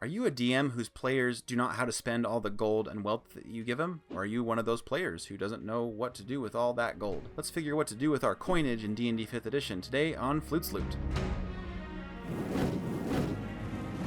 Are you a DM whose players do not know how to spend all the gold and wealth that you give them? Or are you one of those players who doesn't know what to do with all that gold? Let's figure what to do with our coinage in D&D 5th edition today on Flutes Loot.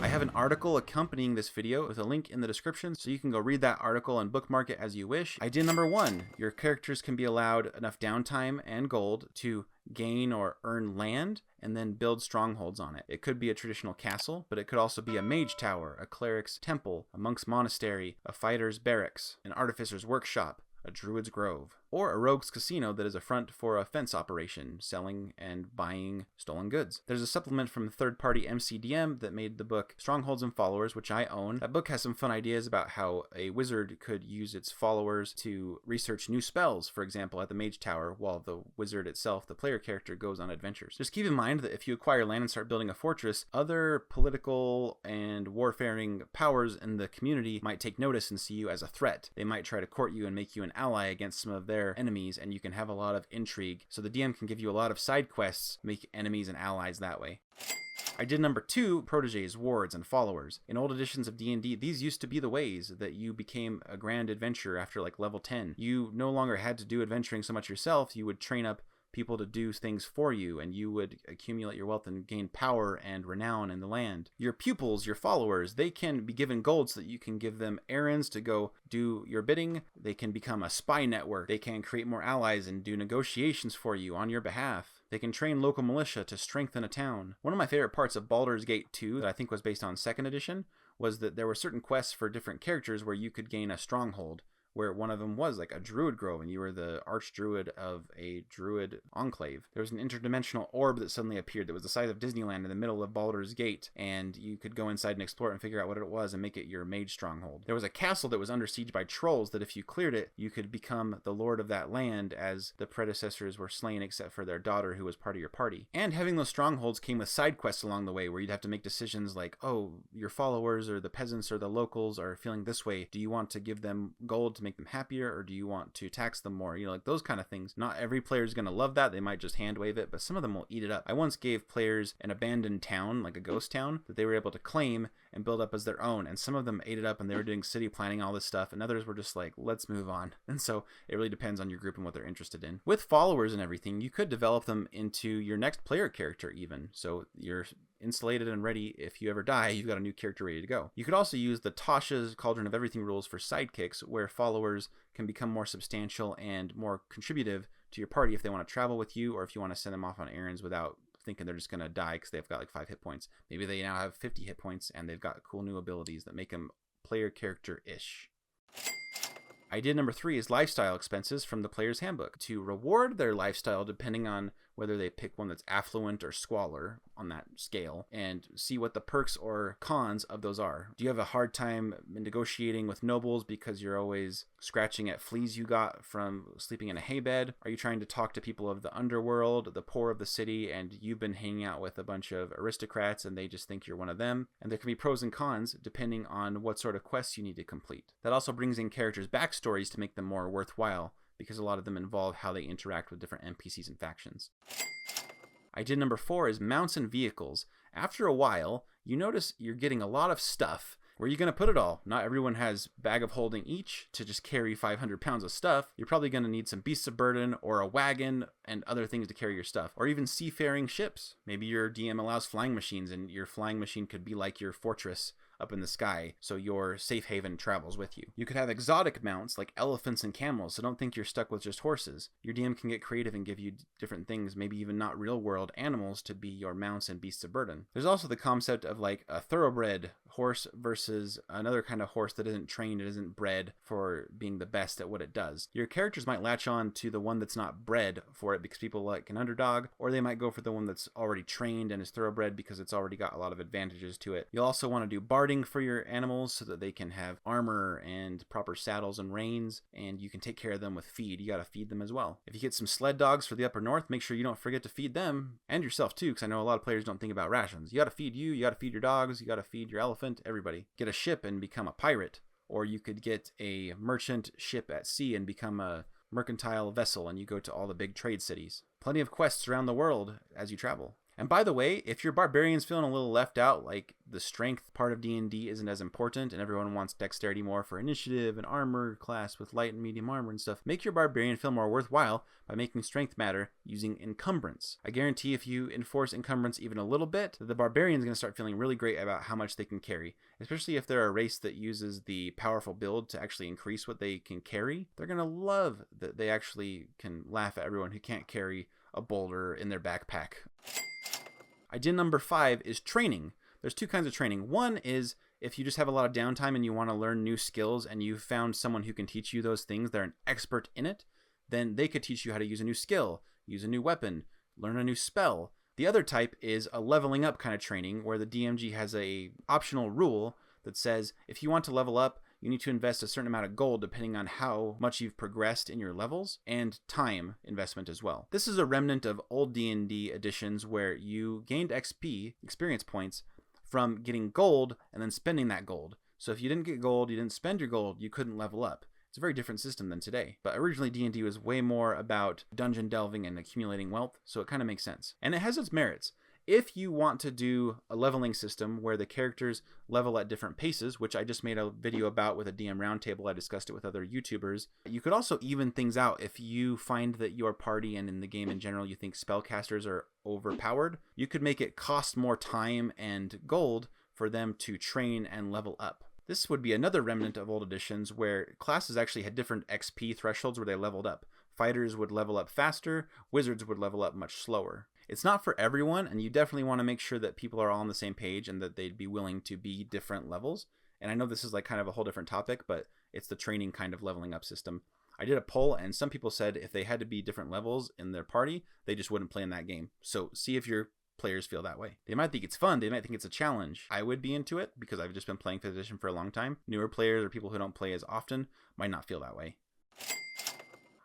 I have an article accompanying this video with a link in the description, so you can go read that article and bookmark it as you wish. Idea number 1, your characters can be allowed enough downtime and gold to gain or earn land and then build strongholds on it. It could be a traditional castle, but it could also be a mage tower, a cleric's temple, a monk's monastery, a fighter's barracks, an artificer's workshop, a druid's grove, or a rogue's casino that is a front for a fence operation, selling and buying stolen goods. There's a supplement from third-party MCDM that made the book Strongholds and Followers, which I own. That book has some fun ideas about how a wizard could use its followers to research new spells, for example, at the mage tower, while the wizard itself, the player character, goes on adventures. Just keep in mind that if you acquire land and start building a fortress, other political and warfaring powers in the community might take notice and see you as a threat. They might try to court you and make you an ally against some of their enemies, and you can have a lot of intrigue. So the DM can give you a lot of side quests, make enemies and allies that way. Idea number 2, Proteges, wards, and followers. In old editions of D&D, these used to be the ways that you became a grand adventurer after like level 10. You no longer had to do adventuring so much yourself. You would train up people to do things for you, and you would accumulate your wealth and gain power and renown in the land. Your pupils, your followers, they can be given gold so that you can give them errands to go do your bidding. They can become a spy network. They can create more allies and do negotiations for you on your behalf. They can train local militia to strengthen a town. One of my favorite parts of Baldur's Gate 2 that I think was based on 2nd edition was that there were certain quests for different characters where you could gain a stronghold, where one of them was like a druid grove and you were the archdruid of a druid enclave. There was an interdimensional orb that suddenly appeared that was the size of Disneyland in the middle of Baldur's Gate, and you could go inside and explore it and figure out what it was and make it your mage stronghold. There was a castle that was under siege by trolls that if you cleared it, you could become the lord of that land, as the predecessors were slain except for their daughter who was part of your party. And having those strongholds came with side quests along the way where you'd have to make decisions like, oh, your followers or the peasants or the locals are feeling this way. Do you want to give them gold to make them happier, or do you want to tax them more? You know, like those kind of things. Not every player is going to love that. They might just hand wave it, but some of them will eat it up. I once gave players an abandoned town, like a ghost town, that they were able to claim and build up as their own, and some of them ate it up and they were doing city planning, all this stuff, and others were just like, let's move on. And so it really depends on your group and what they're interested in. With followers and everything, you could develop them into your next player character even. So you're insulated and ready. If you ever die, you've got a new character ready to go. You could also use the Tasha's Cauldron of Everything rules for sidekicks, where followers can become more substantial and more contributive to your party if they want to travel with you, or if you want to send them off on errands without thinking they're just going to die because they've got like 5 hit points. Maybe they now have 50 hit points and they've got cool new abilities that make them player character-ish. Idea number 3 is lifestyle expenses from the player's handbook. To reward their lifestyle depending on whether they pick one that's affluent or squalor on that scale, and see what the perks or cons of those are. Do you have a hard time negotiating with nobles because you're always scratching at fleas you got from sleeping in a hay bed? Are you trying to talk to people of the underworld, the poor of the city, and you've been hanging out with a bunch of aristocrats and they just think you're one of them? And there can be pros and cons depending on what sort of quests you need to complete. That also brings in characters' backstories to make them more worthwhile, because a lot of them involve how they interact with different NPCs and factions. Idea number 4 is mounts and vehicles. After a while, you notice you're getting a lot of stuff. Where are you going to put it all? Not everyone has bag of holding each to just carry 500 pounds of stuff. You're probably going to need some beasts of burden or a wagon and other things to carry your stuff, or even seafaring ships. Maybe your DM allows flying machines, and your flying machine could be like your fortress up in the sky, so your safe haven travels with you. You could have exotic mounts like elephants and camels, so don't think you're stuck with just horses. Your DM can get creative and give you different things, maybe even not real world animals, to be your mounts and beasts of burden. There's also the concept of like a thoroughbred horse versus another kind of horse that isn't trained, it isn't bred for being the best at what it does. Your characters might latch on to the one that's not bred for it because people like an underdog, or they might go for the one that's already trained and is thoroughbred because it's already got a lot of advantages to it. You'll also want to do barding for your animals so that they can have armor and proper saddles and reins, and you can take care of them with feed. You got to feed them as well. If you get some sled dogs for the upper north, make sure you don't forget to feed them, and yourself too, because I know a lot of players don't think about rations. You got to feed you got to feed your dogs, you got to feed your elephant, everybody. Get a ship and become a pirate, or you could get a merchant ship at sea and become a mercantile vessel, and you go to all the big trade cities. Plenty of quests around the world as you travel. And by the way, if your barbarian's feeling a little left out, like the strength part of D&D isn't as important and everyone wants dexterity more for initiative and armor class with light and medium armor and stuff, make your barbarian feel more worthwhile by making strength matter using encumbrance. I guarantee if you enforce encumbrance even a little bit, the barbarian's going to start feeling really great about how much they can carry. Especially if they're a race that uses the powerful build to actually increase what they can carry. They're going to love that they actually can laugh at everyone who can't carry a boulder in their backpack. Idea number 5 is training. There's 2 kinds of training. One is if you just have a lot of downtime and you want to learn new skills and you've found someone who can teach you those things, they're an expert in it, then they could teach you how to use a new skill, use a new weapon, learn a new spell. The other type is a leveling up kind of training where the DMG has a optional rule that says if you want to level up, you need to invest a certain amount of gold depending on how much you've progressed in your levels, and time investment as well. This is a remnant of old D&D editions where you gained XP, experience points, from getting gold and then spending that gold. So if you didn't get gold, you didn't spend your gold, you couldn't level up. It's a very different system than today. But originally D&D was way more about dungeon delving and accumulating wealth, so it kind of makes sense. And it has its merits. If you want to do a leveling system where the characters level at different paces, which I just made a video about with a DM roundtable, I discussed it with other YouTubers, you could also even things out if you find that your party and in the game in general you think spellcasters are overpowered. You could make it cost more time and gold for them to train and level up. This would be another remnant of old editions where classes actually had different XP thresholds where they leveled up. Fighters would level up faster, wizards would level up much slower. It's not for everyone, and you definitely want to make sure that people are all on the same page and that they'd be willing to be different levels. And I know this is like kind of a whole different topic, but it's the training kind of leveling up system. I did a poll, and some people said if they had to be different levels in their party, they just wouldn't play in that game. So see if your players feel that way. They might think it's fun, they might think it's a challenge. I would be into it because I've just been playing 5th edition for a long time. Newer players or people who don't play as often might not feel that way.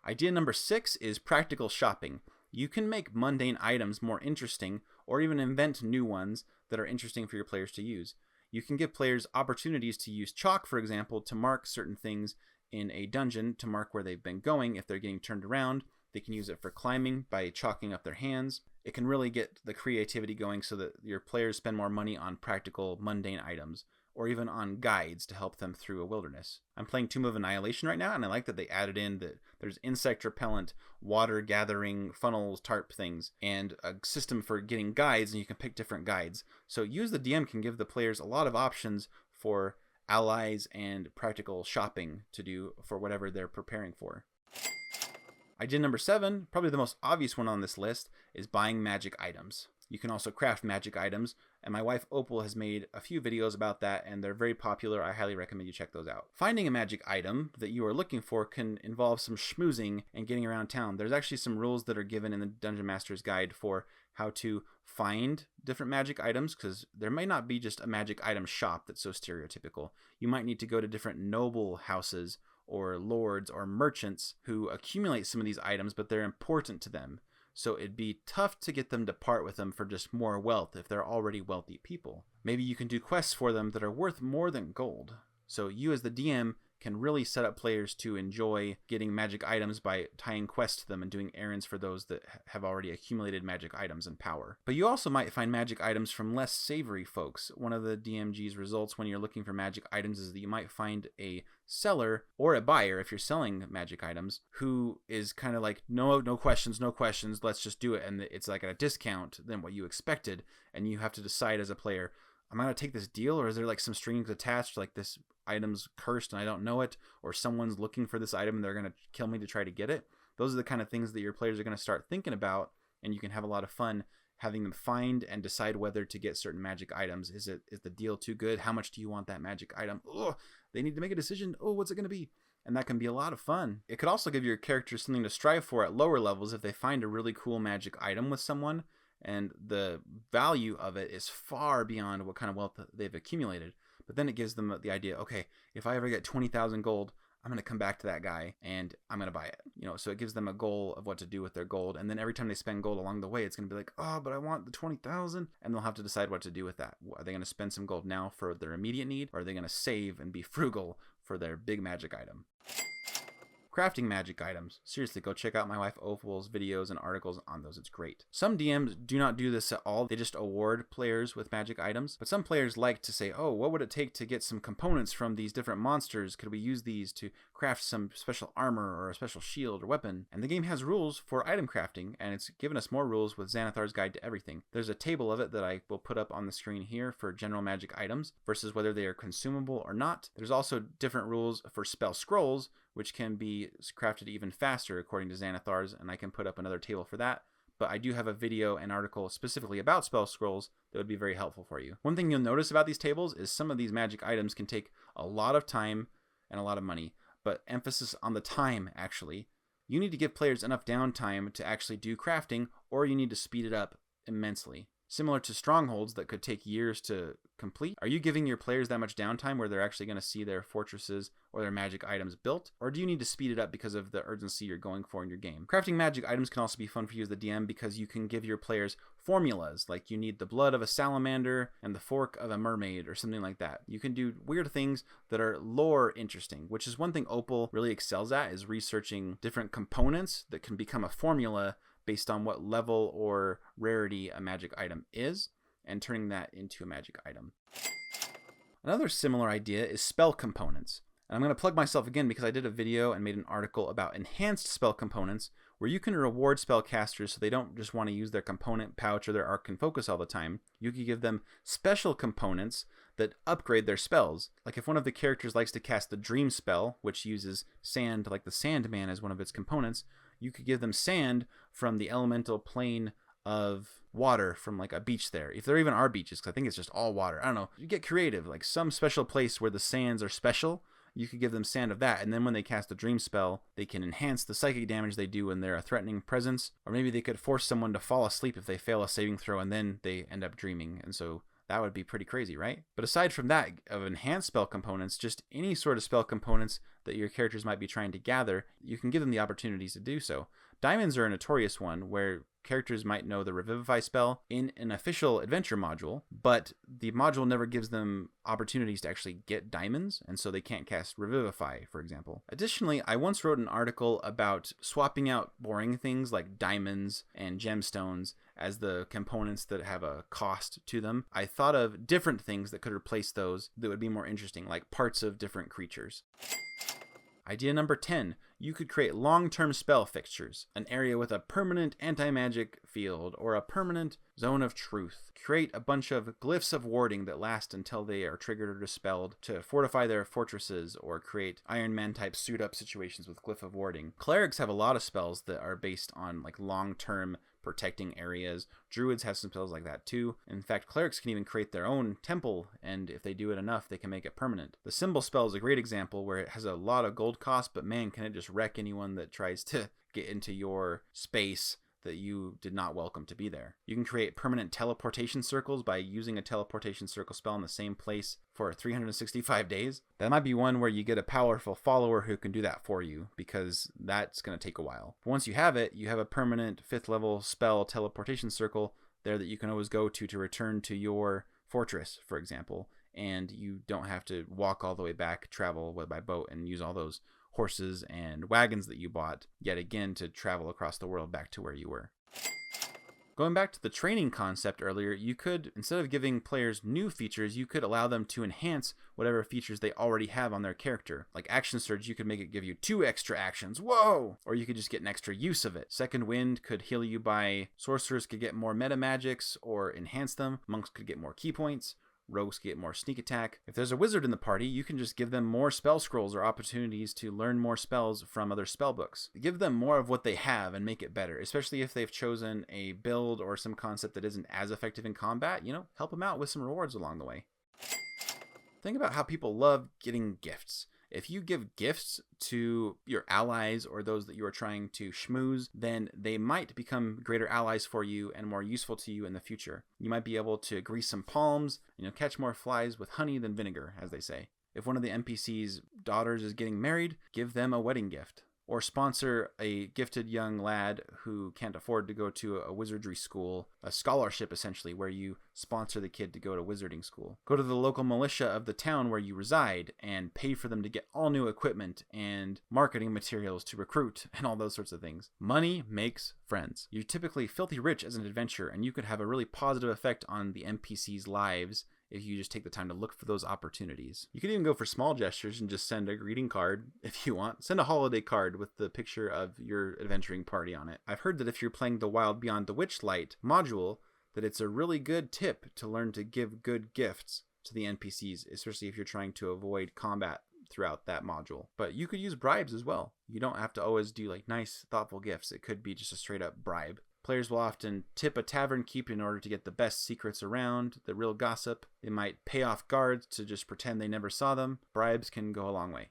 Idea number 6 is practical shopping. You can make mundane items more interesting or even invent new ones that are interesting for your players to use. You can give players opportunities to use chalk, for example, to mark certain things in a dungeon, to mark where they've been going. If they're getting turned around, they can use it for climbing by chalking up their hands. It can really get the creativity going so that your players spend more money on practical mundane items, or even on guides to help them through a wilderness. I'm playing Tomb of Annihilation right now, and I like that they added in that there's insect repellent, water gathering, funnels, tarp things, and a system for getting guides, and you can pick different guides. So Use the DM can give the players a lot of options for allies and practical shopping to do for whatever they're preparing for. Idea number 7, probably the most obvious one on this list, is buying magic items. You can also craft magic items, and my wife Opal has made a few videos about that, and they're very popular. I highly recommend you check those out. Finding a magic item that you are looking for can involve some schmoozing and getting around town. There's actually some rules that are given in the Dungeon Master's Guide for how to find different magic items, because there may not be just a magic item shop that's so stereotypical. You might need to go to different noble houses or lords or merchants who accumulate some of these items, but they're important to them. So it'd be tough to get them to part with them for just more wealth if they're already wealthy people. Maybe you can do quests for them that are worth more than gold. So you as the DM can really set up players to enjoy getting magic items by tying quests to them and doing errands for those that have already accumulated magic items and power. But you also might find magic items from less savory folks. One of the DMG's results when you're looking for magic items is that you might find a seller or a buyer, if you're selling magic items, who is kind of like, no questions, let's just do it. And it's like at a discount than what you expected. And you have to decide as a player, am I going to take this deal, or is there like some strings attached, like this item's cursed and I don't know it, or someone's looking for this item and they're going to kill me to try to get it? Those are the kind of things that your players are going to start thinking about, and you can have a lot of fun having them find and decide whether to get certain magic items. Is the deal too good? How much do you want that magic item? Oh, they need to make a decision. Oh, what's it going to be? And that can be a lot of fun. It could also give your characters something to strive for at lower levels if they find a really cool magic item with someone and the value of it is far beyond what kind of wealth they've accumulated. But then it gives them the idea, okay, if I ever get 20,000 gold, I'm going to come back to that guy and I'm going to buy it. So it gives them a goal of what to do with their gold. And then every time they spend gold along the way, it's going to be like, oh, but I want the 20,000. And they'll have to decide what to do with that. Are they going to spend some gold now for their immediate need? Or are they going to save and be frugal for their big magic item? Crafting magic items. Seriously, go check out my wife Opal's videos and articles on those. It's great. Some DMs do not do this at all. They just award players with magic items. But some players like to say, oh, what would it take to get some components from these different monsters? Could we use these to craft some special armor or a special shield or weapon? And the game has rules for item crafting, and it's given us more rules with Xanathar's Guide to Everything. There's a table of it that I will put up on the screen here for general magic items versus whether they are consumable or not. There's also different rules for spell scrolls, which can be crafted even faster according to Xanathar's, and I can put up another table for that. But I do have a video and article specifically about spell scrolls that would be very helpful for you. One thing you'll notice about these tables is some of these magic items can take a lot of time and a lot of money, but emphasis on the time, actually. You need to give players enough downtime to actually do crafting, or you need to speed it up immensely. Similar to Strongholds that could take years to complete, are you giving your players that much downtime where they're actually going to see their fortresses or their magic items built? Or do you need to speed it up because of the urgency you're going for in your game? Crafting magic items can also be fun for you as the DM because you can give your players formulas, like you need the blood of a salamander and the fork of a mermaid or something like that. You can do weird things that are lore interesting, which is one thing Opal really excels at, is researching different components that can become a formula based on what level or rarity a magic item is, and turning that into a magic item. Another similar idea is spell components. And I'm going to plug myself again because I did a video and made an article about enhanced spell components where you can reward spellcasters so they don't just want to use their component pouch or their arc and focus all the time. You can give them special components that upgrade their spells. Like if one of the characters likes to cast the dream spell, which uses sand like the Sandman as one of its components, you could give them sand from the elemental plane of water from like a beach there. If there even are beaches, because I think it's just all water. I don't know. You get creative, like some special place where the sands are special. You could give them sand of that, and then when they cast a dream spell, they can enhance the psychic damage they do when they're a threatening presence, or maybe they could force someone to fall asleep if they fail a saving throw and then they end up dreaming, and so that would be pretty crazy, right? But aside from that, of enhanced spell components, just any sort of spell components that your characters might be trying to gather, you can give them the opportunities to do so. Diamonds are a notorious one where characters might know the Revivify spell in an official adventure module, but the module never gives them opportunities to actually get diamonds, and so they can't cast Revivify, for example. Additionally, I once wrote an article about swapping out boring things like diamonds and gemstones as the components that have a cost to them. I thought of different things that could replace those that would be more interesting, like parts of different creatures. Idea number 10. You could create long-term spell fixtures, an area with a permanent anti-magic field or a permanent zone of truth. Create a bunch of glyphs of warding that last until they are triggered or dispelled to fortify their fortresses, or create Iron Man type suit up situations with glyph of warding. Clerics have a lot of spells that are based on like long-term protecting areas. Druids have some spells like that too. In fact, clerics can even create their own temple, and if they do it enough, they can make it permanent. The symbol spell is a great example where it has a lot of gold cost, but man, can it just wreck anyone that tries to get into your space that you did not welcome to be there. You can create permanent teleportation circles by using a teleportation circle spell in the same place for 365 days. That might be one where you get a powerful follower who can do that for you, because that's going to take a while. But once you have it, you have a permanent 5th level spell teleportation circle there that you can always go to return to your fortress, for example, and you don't have to walk all the way back, travel by boat, and use all those horses and wagons that you bought yet again to travel across the world back to where you were. Going back to the training concept earlier, you could, instead of giving players new features, you could allow them to enhance whatever features they already have on their character. Like Action Surge, you could make it give you 2 extra actions. Whoa! Or you could just get an extra use of it. Second Wind could heal you by, sorcerers could get more meta magics or enhance them. Monks could get more key points. Rogues get more sneak attack. If there's a wizard in the party, you can just give them more spell scrolls or opportunities to learn more spells from other spell books. Give them more of what they have and make it better, especially if they've chosen a build or some concept that isn't as effective in combat. Help them out with some rewards along the way. Think about how people love getting gifts. If you give gifts to your allies or those that you are trying to schmooze, then they might become greater allies for you and more useful to you in the future. You might be able to grease some palms, catch more flies with honey than vinegar, as they say. If one of the NPC's daughters is getting married, give them a wedding gift. or sponsor a gifted young lad who can't afford to go to a wizardry school, a scholarship essentially, where you sponsor the kid to go to wizarding school. Go to the local militia of the town where you reside and pay for them to get all new equipment and marketing materials to recruit and all those sorts of things. Money makes friends. You're typically filthy rich as an adventurer, and you could have a really positive effect on the NPCs' lives if you just take the time to look for those opportunities. You could even go for small gestures and just send a greeting card if you want. Send a holiday card with the picture of your adventuring party on it. I've heard that if you're playing the Wild Beyond the Witchlight module, that it's a really good tip to learn to give good gifts to the NPCs, especially if you're trying to avoid combat throughout that module. But you could use bribes as well. You don't have to always do like nice, thoughtful gifts. It could be just a straight up bribe. Players will often tip a tavern keep in order to get the best secrets around, the real gossip. They might pay off guards to just pretend they never saw them. Bribes can go a long way.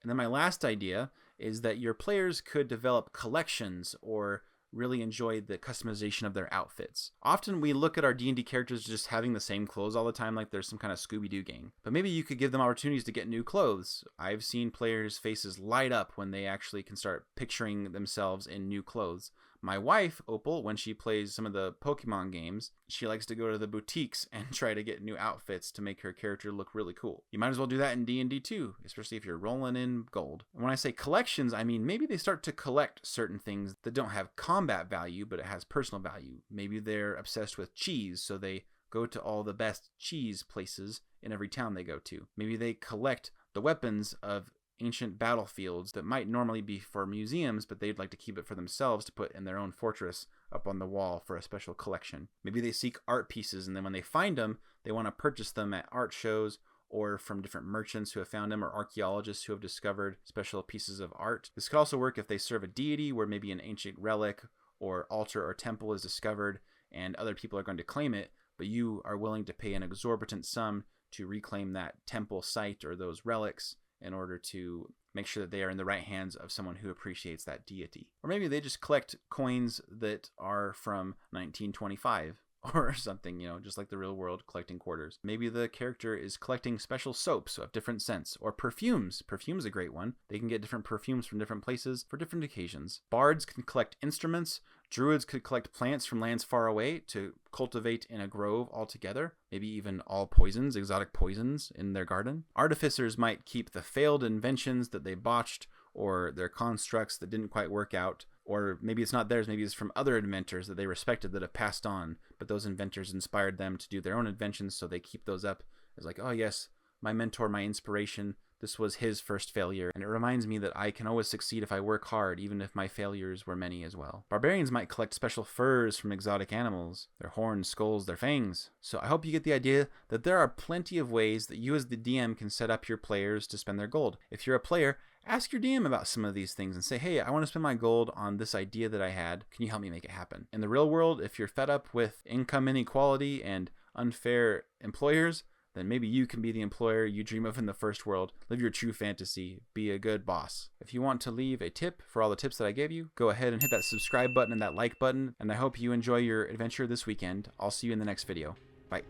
And then my last idea is that your players could develop collections or really enjoy the customization of their outfits. Often we look at our D&D characters just having the same clothes all the time, like there's some kind of Scooby-Doo gang. But maybe you could give them opportunities to get new clothes. I've seen players' faces light up when they actually can start picturing themselves in new clothes. My wife, Opal, when she plays some of the Pokemon games, she likes to go to the boutiques and try to get new outfits to make her character look really cool. You might as well do that in D&D too, especially if you're rolling in gold. And when I say collections, I mean maybe they start to collect certain things that don't have combat value, but it has personal value. Maybe they're obsessed with cheese, so they go to all the best cheese places in every town they go to. Maybe they collect the weapons of ancient battlefields that might normally be for museums, but they'd like to keep it for themselves to put in their own fortress up on the wall for a special collection. Maybe they seek art pieces, and then when they find them, they want to purchase them at art shows or from different merchants who have found them or archaeologists who have discovered special pieces of art. This could also work if they serve a deity where maybe an ancient relic or altar or temple is discovered and other people are going to claim it, but you are willing to pay an exorbitant sum to reclaim that temple site or those relics in order to make sure that they are in the right hands of someone who appreciates that deity. Or maybe they just collect coins that are from 1925 or something, just like the real world collecting quarters. Maybe the character is collecting special soaps of different scents, or perfumes. Perfume's a great one. They can get different perfumes from different places for different occasions. Bards can collect instruments. Druids could collect plants from lands far away to cultivate in a grove altogether, maybe even all poisons, exotic poisons in their garden. Artificers might keep the failed inventions that they botched or their constructs that didn't quite work out, or maybe it's not theirs, maybe it's from other inventors that they respected that have passed on, but those inventors inspired them to do their own inventions, so they keep those up as like, oh yes, my mentor, my inspiration, this was his first failure, and it reminds me that I can always succeed if I work hard, even if my failures were many as well. Barbarians might collect special furs from exotic animals, their horns, skulls, their fangs. So I hope you get the idea that there are plenty of ways that you as the DM can set up your players to spend their gold. If you're a player, ask your DM about some of these things and say, hey, I want to spend my gold on this idea that I had. Can you help me make it happen? In the real world, if you're fed up with income inequality and unfair employers, then maybe you can be the employer you dream of in the first world. Live your true fantasy. Be a good boss. If you want to leave a tip for all the tips that I gave you, go ahead and hit that subscribe button and that like button. And I hope you enjoy your adventure this weekend. I'll see you in the next video. Bye.